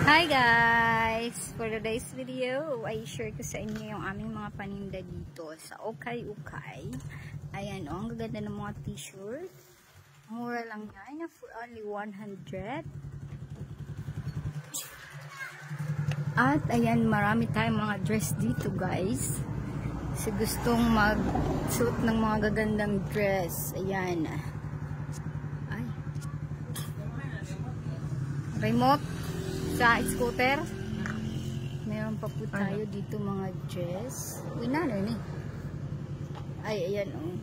Hi guys! For today's video, ay share ko sa inyo yung aming mga paninda dito sa Ukay-Ukay. Ayan o, ang gaganda ng mga t-shirt. Mura lang yan, for only 100. At ayan, marami tayong mga dress dito guys. Kasi gustong mag-suit ng mga gagandang dress. Ayan. Ay. Remote sa scooter. Meron pa po tayo dito mga dress. Uy, nano ni. Ay, ayan o.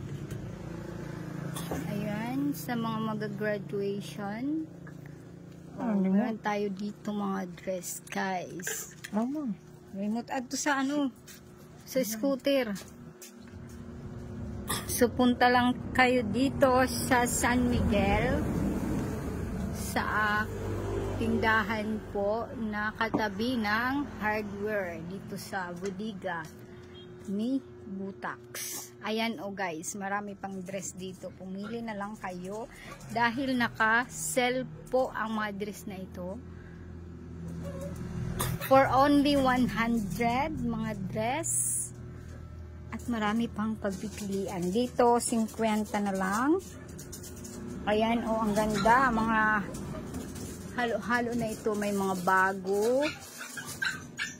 Ayan, sa mga mag-graduation. Meron tayo dito mga dress, guys. Remote adto sa ano? Sa scooter. So, punta lang kayo dito sa San Miguel. Sa tindahan po na katabi ng hardware dito sa bodega ni Butax. Ayan o guys, marami pang dress dito. Pumili na lang kayo dahil naka-sell po ang mga dress na ito. For only 100 mga dress. At marami pang pagpipilian. Dito 50 na lang. Ayan o, ang ganda. Mga halo-halo na ito. May mga bago.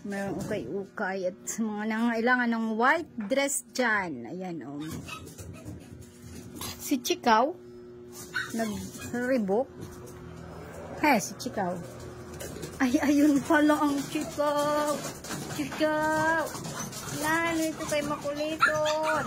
Mayroong ukay-ukay. At mga nangailangan ng white dress dyan. Ayan o. Si Chikaw. Nag-rebook. Si Chikaw. Ay, ayun pala ang Chikaw. Chikaw. Lalo ito kay makuliton.